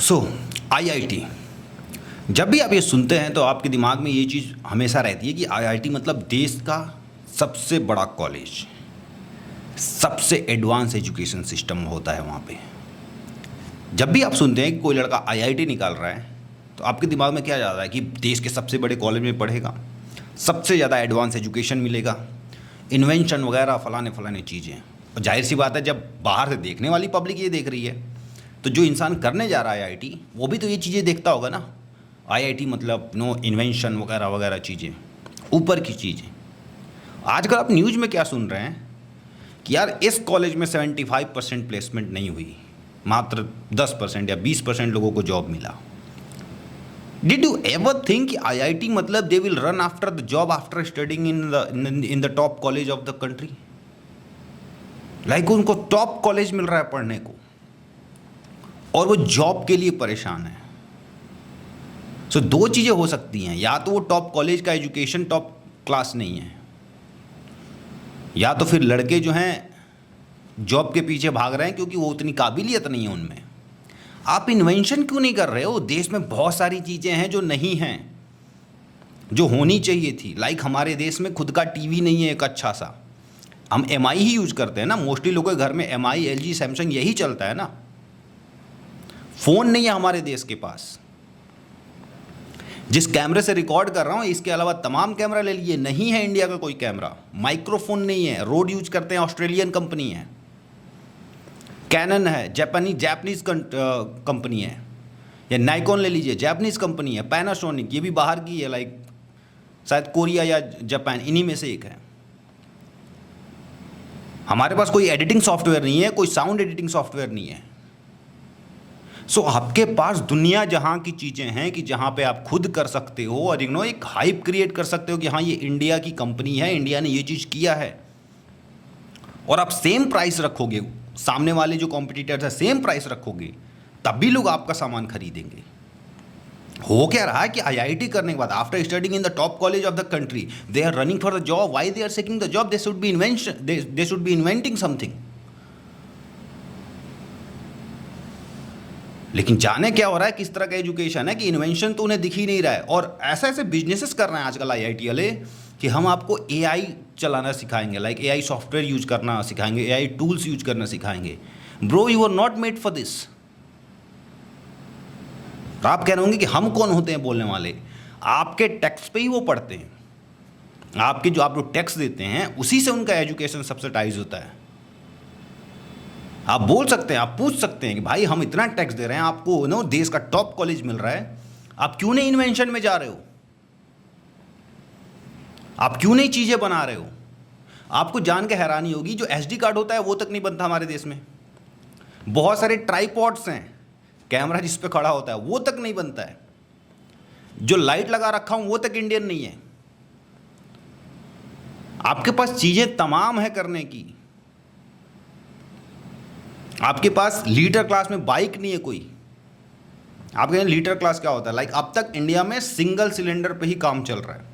सो IIT, जब भी आप ये सुनते हैं तो आपके दिमाग में ये चीज़ हमेशा रहती है कि आईआईटी मतलब देश का सबसे बड़ा कॉलेज, सबसे एडवांस एजुकेशन सिस्टम होता है वहाँ पे। जब भी आप सुनते हैं कि कोई लड़का आईआईटी निकाल रहा है तो आपके दिमाग में क्या जा रहा है कि देश के सबसे बड़े कॉलेज में पढ़ेगा, सबसे ज़्यादा एडवांस एजुकेशन मिलेगा, इन्वेंशन वगैरह फलाने फलाने चीज़ें। और जाहिर सी बात है, जब बाहर से देखने वाली पब्लिक ये देख रही है तो जो इंसान करने जा रहा है आईआईटी वो भी तो ये चीज़ें देखता होगा ना। आईआईटी मतलब नो इन्वेंशन वगैरह वगैरह चीज़ें, ऊपर की चीज़ें। आजकल आप न्यूज़ में क्या सुन रहे हैं कि यार इस कॉलेज में 75% प्लेसमेंट नहीं हुई, मात्र 10% या 20% लोगों को जॉब मिला। डिड यू एवर थिंक कि आईआईटी मतलब they will run after the job after studying in the top college of the country? Like उनको टॉप कॉलेज मिल रहा है पढ़ने को और वो जॉब के लिए परेशान है। सो दो चीज़ें हो सकती हैं, या तो वो टॉप कॉलेज का एजुकेशन टॉप क्लास नहीं है, या तो फिर लड़के जो हैं जॉब के पीछे भाग रहे हैं क्योंकि वो उतनी काबिलियत नहीं है उनमें। आप इन्वेंशन क्यों नहीं कर रहे हो? देश में बहुत सारी चीज़ें हैं जो नहीं हैं, जो होनी चाहिए थी। लाइक हमारे देश में खुद का टीवी नहीं है एक अच्छा सा, हम एमआई ही यूज करते हैं ना। मोस्टली लोगों के घर में एमआई, एलजी, सैमसंग यही चलता है ना। फ़ोन नहीं है हमारे देश के पास। जिस कैमरे से रिकॉर्ड कर रहा हूँ इसके अलावा तमाम कैमरा ले लीजिए, नहीं है इंडिया का कोई कैमरा। माइक्रोफोन नहीं है, रोड यूज करते हैं ऑस्ट्रेलियन कंपनी है, कैनन है, जापानीज कंपनी है, या नाइकॉन ले लीजिए जापानीज कंपनी है, पैनासोनिक ये भी बाहर की है, लाइक शायद कोरिया या जापान, इन्हीं में से एक है। हमारे पास कोई एडिटिंग सॉफ्टवेयर नहीं है, कोई साउंड एडिटिंग सॉफ्टवेयर नहीं है। सो आपके पास दुनिया जहां की चीज़ें हैं कि जहां पे आप खुद कर सकते हो और एक हाइप क्रिएट कर सकते हो कि हाँ ये इंडिया की कंपनी है, इंडिया ने ये चीज़ किया है, और आप सेम प्राइस रखोगे, सामने वाले जो कॉम्पिटिटर्स है सेम प्राइस रखोगे, तब भी लोग आपका सामान खरीदेंगे। हो क्या रहा है कि आईआईटी करने के बाद after studying in the top college of the country they are running for the job. Why they are seeking the job? They should be inventing something. लेकिन जाने क्या हो रहा है, किस तरह का एजुकेशन है कि इन्वेंशन तो उन्हें दिख ही नहीं रहा है। और ऐसे ऐसे बिजनेसेस कर रहे हैं आजकल आईआईटी वाले कि हम आपको एआई चलाना सिखाएंगे, लाइक एआई सॉफ्टवेयर यूज करना सिखाएंगे, एआई टूल्स यूज करना सिखाएंगे। Bro, you are not made for this. आप कह रहे होंगे कि हम कौन होते हैं बोलने वाले? आपके टैक्स पे ही वो पढ़ते हैं। आपके जो आप जो टैक्स देते हैं उसी से उनका एजुकेशन सब्सिडाइज होता है। आप बोल सकते हैं, आप पूछ सकते हैं कि भाई हम इतना टैक्स दे रहे हैं आपको, नो देश का टॉप कॉलेज मिल रहा है, आप क्यों नहीं इन्वेंशन में जा रहे हो? आप क्यों नहीं चीजें बना रहे हो? आपको जान के हैरानी होगी, जो एसडी कार्ड होता है वो तक नहीं बनता हमारे देश में। बहुत सारे ट्राइपॉड्स हैं, कैमरा जिस पे खड़ा होता है वो तक नहीं बनता है। जो लाइट लगा रखा हूं वो तक इंडियन नहीं है। आपके पास चीजें तमाम है करने की। आपके पास लीटर क्लास में बाइक नहीं है कोई। आप कहें लीटर क्लास क्या होता है? लाइक अब तक इंडिया में सिंगल सिलेंडर पे ही काम चल रहा है।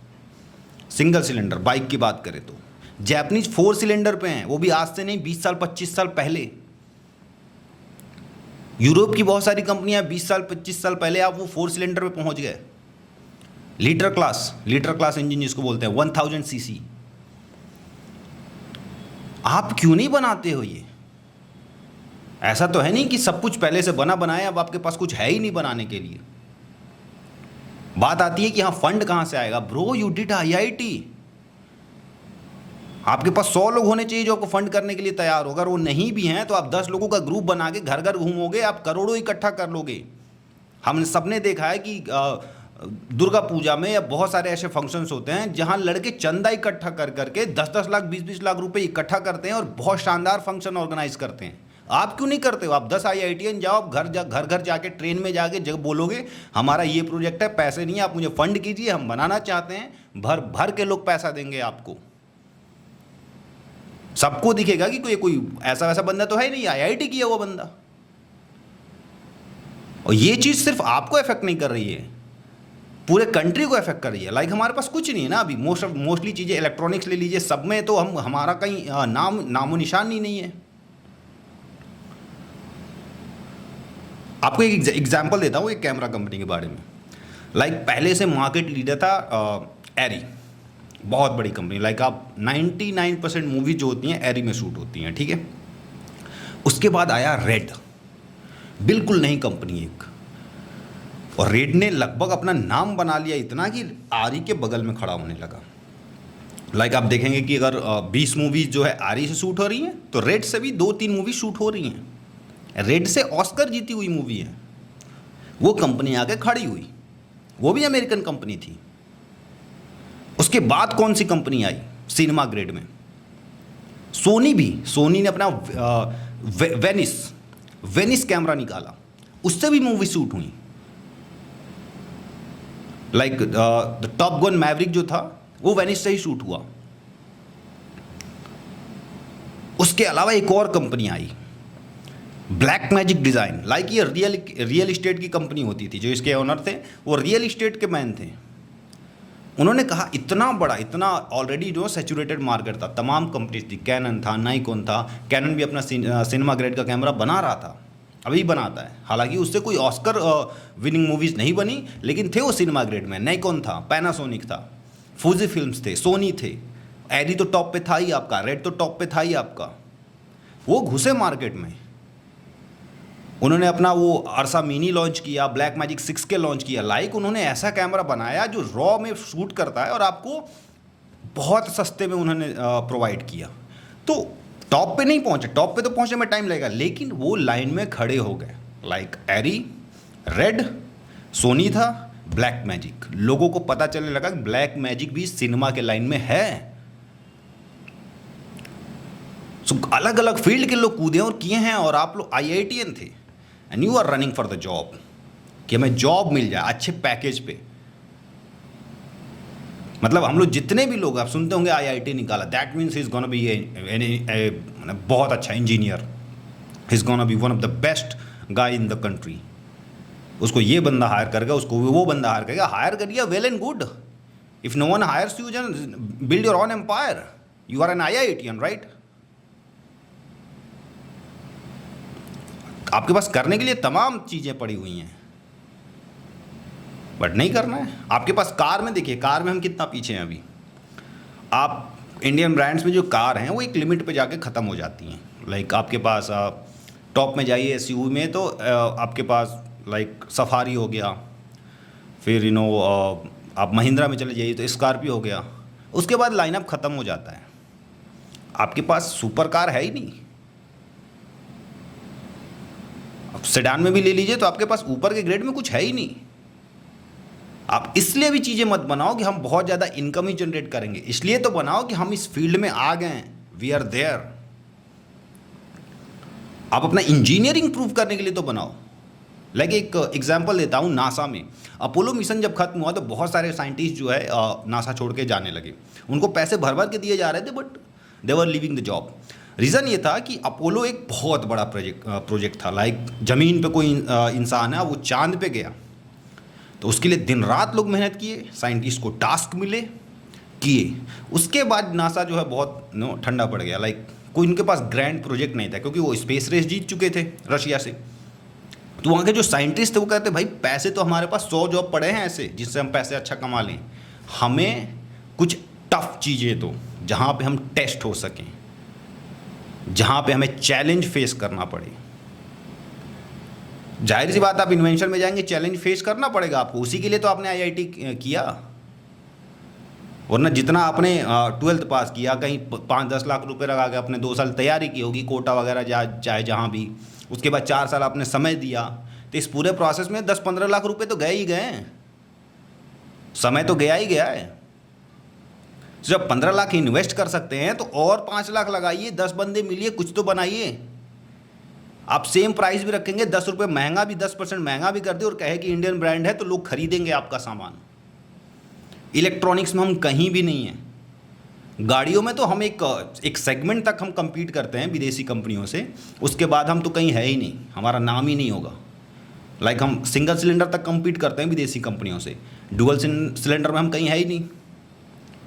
सिंगल सिलेंडर बाइक की बात करें तो जापानीज 4 सिलेंडर पे हैं, वो भी आज से नहीं 20 साल 25 साल पहले। यूरोप की बहुत सारी कंपनियां 20 साल 25 साल पहले आप वो 4 सिलेंडर पे पहुंच गए। लीटर क्लास इंजन जिसको बोलते हैं 1000 सीसी। आप क्यों नहीं बनाते हो ये? ऐसा तो है नहीं कि सब कुछ पहले से बना बनाया, अब आपके पास कुछ है ही नहीं बनाने के लिए। बात आती है कि हाँ फंड कहां से आएगा। Bro, you did IIT. आपके पास 100 लोग होने चाहिए जो आपको फंड करने के लिए तैयार हो। अगर वो नहीं भी हैं तो आप 10 लोगों का ग्रुप बना के घर घर घूमोगे, आप करोड़ों इकट्ठा कर लोगे। हमने सबने देखा है कि दुर्गा पूजा में या बहुत सारे ऐसे फंक्शंस होते हैं जहां लड़के चंदा इकट्ठा कर करके 10-10 लाख 20-20 लाख रुपए इकट्ठा करते हैं और बहुत शानदार फंक्शन ऑर्गेनाइज करते हैं। आप क्यों नहीं करते हो? आप 10 आईआईटीएन जाओ, घर घर जाके ट्रेन में जाके जब बोलोगे हमारा ये प्रोजेक्ट है, पैसे नहीं है, आप मुझे फंड कीजिए, हम बनाना चाहते हैं, भर भर के लोग पैसा देंगे आपको। सबको दिखेगा कि कोई ऐसा वैसा बंदा तो है नहीं, आईआईटी किया हुआ बंदा। और ये चीज सिर्फ आपको इफेक्ट नहीं कर रही है, पूरे कंट्री को इफेक्ट कर रही है। लाइक हमारे पास कुछ नहीं है ना अभी। मोस्टली चीजें इलेक्ट्रॉनिक्स ले लीजिए, सब में तो हमारा कहीं नामो निशान ही नहीं है। आपको एक एग्जांपल देता हूँ एक कैमरा कंपनी के बारे में। लाइक पहले से मार्केट लीडर था एरी, बहुत बड़ी कंपनी। लाइक आप 99% मूवी जो होती हैं एरी में शूट होती हैं, ठीक है। उसके बाद आया रेड, बिल्कुल नई कंपनी एक, और रेड ने लगभग अपना नाम बना लिया इतना कि आरी के बगल में खड़ा होने लगा। लाइक आप देखेंगे कि अगर 20 मूवीज जो है आरी से शूट हो रही हैं तो रेड से भी 2-3 मूवी शूट हो रही हैं। रेड से ऑस्कर जीती हुई मूवी है, वो कंपनी आके खड़ी हुई, वो भी अमेरिकन कंपनी थी। उसके बाद कौन सी कंपनी आई सिनेमा ग्रेड में? सोनी भी, सोनी ने अपना वेनिस कैमरा निकाला, उससे भी मूवी शूट हुई। Like the top gun Maverick जो था वो वेनिस से ही शूट हुआ। उसके अलावा एक और कंपनी आई ब्लैक मैजिक डिज़ाइन। लाइक ये रियल इस्टेट की कंपनी होती थी, जो इसके ओनर थे वो रियल इस्टेट के मैन थे। उन्होंने कहा इतना बड़ा, इतना ऑलरेडी जो सैचुरेटेड मार्केट था, तमाम कंपनीज थी, कैनन था, नाइकॉन था। कैनन भी अपना सिनेमा ग्रेड का कैमरा बना रहा था, अभी बनाता है। हालांकि उससे कोई ऑस्कर विनिंग मूवीज़ नहीं बनी, लेकिन थे वो सिनेमा ग्रेड में। नाइकॉन था, पैनासोनिक था, फूजी फिल्म्स थे, सोनी थे, एरी तो टॉप पे था ही आपका, रेड तो टॉप पे था ही आपका। वो घुसे मार्केट में, उन्होंने अपना वो अर्सा मिनी लॉन्च किया, ब्लैक मैजिक 6 के लॉन्च किया। लाइक उन्होंने ऐसा कैमरा बनाया जो रॉ में शूट करता है और आपको बहुत सस्ते में उन्होंने प्रोवाइड किया। तो टॉप पे नहीं पहुंचे, टॉप पे तो पहुंचने में टाइम लगेगा, लेकिन वो लाइन में खड़े हो गए। लाइक एरी, रेड, सोनी था, ब्लैक मैजिक। लोगों को पता चलने लगा कि ब्लैक मैजिक भी सिनेमा के लाइन में है। अलग अलग फील्ड के लोग कूदे और किए हैं, और आप लोग IITian थे and you are running for the job, कि हमें जॉब मिल जाए अच्छे पैकेज पे। मतलब हम लोग जितने भी लोग आप सुनते होंगे IIT निकाला, that means he is gonna be बहुत अच्छा engineer, he is gonna be one of the best guy in the country. उसको ये बंदा हायर करेगा, उसको वो बंदा हायर करेगा। हायर करिए, well and good. If no one hires you, जन build your own empire. You are an IITian, right? आपके पास करने के लिए तमाम चीज़ें पड़ी हुई हैं, बट नहीं करना है। आपके पास कार में देखिए, कार में हम कितना पीछे हैं अभी। आप इंडियन ब्रांड्स में जो कार हैं वो एक लिमिट पे जाके ख़त्म हो जाती हैं। लाइक आपके पास टॉप में जाइए SUV में तो आपके पास लाइक सफारी हो गया, फिर आप महिंद्रा में चले जाइए तो स्कॉर्पियो हो गया। उसके बाद लाइनअप ख़त्म हो जाता है, आपके पास सुपर कार है ही नहीं। अब सेडान में भी ले लीजिए तो आपके पास ऊपर के ग्रेड में कुछ है ही नहीं। आप इसलिए भी चीज़ें मत बनाओ कि हम बहुत ज़्यादा इनकम ही जनरेट करेंगे, इसलिए तो बनाओ कि हम इस फील्ड में आ गए हैं, वी आर देयर। आप अपना इंजीनियरिंग प्रूव करने के लिए तो बनाओ। लाइक एक एग्जांपल देता हूँ, नासा में अपोलो मिशन जब खत्म हुआ तो बहुत सारे साइंटिस्ट जो है नासा छोड़ के जाने लगे। उनको पैसे भर भर के दिए जा रहे थे, but they were living the job. Reason ये था कि अपोलो एक बहुत बड़ा प्रोजेक्ट था। लाइक ज़मीन पे कोई इंसान है, वो चांद पे गया, तो उसके लिए दिन रात लोग मेहनत किए, साइंटिस्ट को टास्क मिले, किए। उसके बाद नासा जो है बहुत ठंडा पड़ गया। लाइक कोई उनके पास ग्रैंड प्रोजेक्ट नहीं था, क्योंकि वो स्पेस रेस जीत चुके थे रशिया से। तो वहाँ के जो साइंटिस्ट थे वो कहते भाई पैसे तो हमारे पास 100 जॉब पड़े हैं ऐसे जिससे हम पैसे अच्छा कमा लें, हमें कुछ टफ चीज़ें दो जहाँ पे हम टेस्ट हो सकें, जहाँ पे हमें चैलेंज फेस करना पड़े। जाहिर सी बात, आप इन्वेंशन में जाएंगे, चैलेंज फेस करना पड़ेगा आपको, उसी के लिए तो आपने IIT किया। वरना जितना आपने 12th पास किया, कहीं 5-10 लाख रुपए लगा के अपने 2 साल तैयारी की होगी, कोटा वगैरह चाहे जहाँ भी, उसके बाद 4 साल आपने समय दिया, तो इस पूरे प्रोसेस में 10-15 लाख रुपए तो गए ही गए, समय तो गया ही गया है। जब 15 लाख इन्वेस्ट कर सकते हैं तो और 5 लाख लगाइए, 10 बंदे मिलिए, कुछ तो बनाइए। आप सेम प्राइस भी रखेंगे, 10 रुपये महंगा भी, 10% महंगा भी कर दे और कहे कि इंडियन ब्रांड है, तो लोग खरीदेंगे आपका सामान। इलेक्ट्रॉनिक्स में हम कहीं भी नहीं हैं। गाड़ियों में तो हम एक सेगमेंट तक हम compete करते हैं विदेशी कंपनियों से, उसके बाद हम तो कहीं है ही नहीं, हमारा नाम ही नहीं होगा। लाइक हम सिंगल सिलेंडर तक compete करते हैं विदेशी कंपनियों से, डुअल सिलेंडर में हम कहीं है ही नहीं।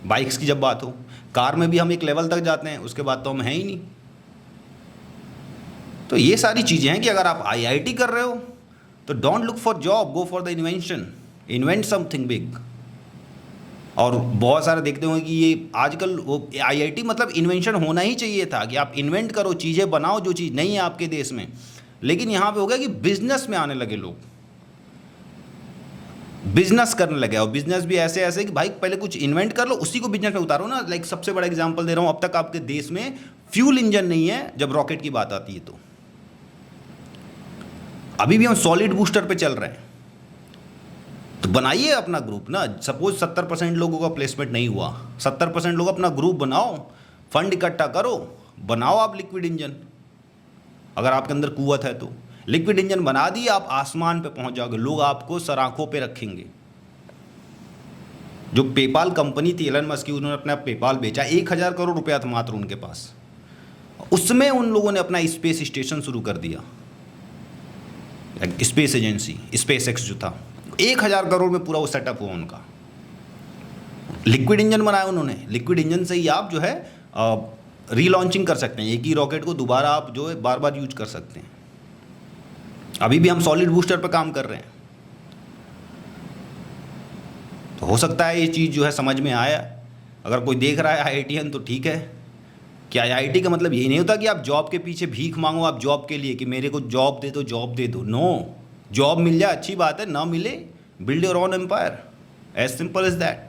बाइक्स की जब बात हो, कार में भी हम एक लेवल तक जाते हैं, उसके बाद तो हम हैं ही नहीं। तो ये सारी चीज़ें हैं कि अगर आप IIT कर रहे हो तो don't look for job, go for the invention, invent something big. और बहुत सारे देखते होंगे कि ये आजकल वो आईआईटी मतलब इन्वेंशन होना ही चाहिए था कि आप इन्वेंट करो, चीज़ें बनाओ जो चीज़ नहीं है आपके देश में। लेकिन यहाँ पे हो गया कि बिजनेस में आने लगे लोग, बिजनेस करने लगे। और बिजनेस भी ऐसे ऐसे कि भाई पहले कुछ इन्वेंट कर लो, उसी को बिजनेस में उतारो ना। लाइक सबसे बड़ा एग्जांपल दे रहा हूँ, अब तक आपके देश में फ्यूल इंजन नहीं है जब रॉकेट की बात आती है। तो अभी भी हम सॉलिड बूस्टर पे चल रहे हैं, तो बनाइए अपना ग्रुप ना। सपोज 70% लोगों का प्लेसमेंट नहीं हुआ, 70% लोग अपना ग्रुप बनाओ, फंड इकट्ठा करो, बनाओ आप लिक्विड इंजन। अगर आपके अंदर कुव्वत है तो लिक्विड इंजन बना दिए, आप आसमान पे पहुंच जाओगे, लोग आपको सराखों पे रखेंगे। जो पेपाल कंपनी थी एलन मस्क की, उन्होंने अपना पेपाल बेचा, 1000 करोड़ रुपया था मात्र उनके पास। उसमें उन लोगों ने अपना स्पेस स्टेशन शुरू कर दिया, स्पेस एजेंसी, स्पेस एक्स जो था, 1000 करोड़ में पूरा वो सेटअप हुआ उनका। लिक्विड इंजन बनाया उन्होंने, लिक्विड इंजन से ही आप जो है रीलॉन्चिंग कर सकते हैं, एक ही रॉकेट को दोबारा आप जो है बार बार यूज कर सकते हैं। अभी भी हम सॉलिड बूस्टर पर काम कर रहे हैं। तो हो सकता है ये चीज़ जो है समझ में आया। अगर कोई देख रहा है आईआईटीएन तो ठीक है। क्या आईआईटी का मतलब ये नहीं होता कि आप जॉब के पीछे भीख मांगो, आप जॉब के लिए कि मेरे को जॉब दे दो, जॉब दे दो। नो, जॉब मिल जाए अच्छी बात है, ना मिले build your own empire, as simple as that.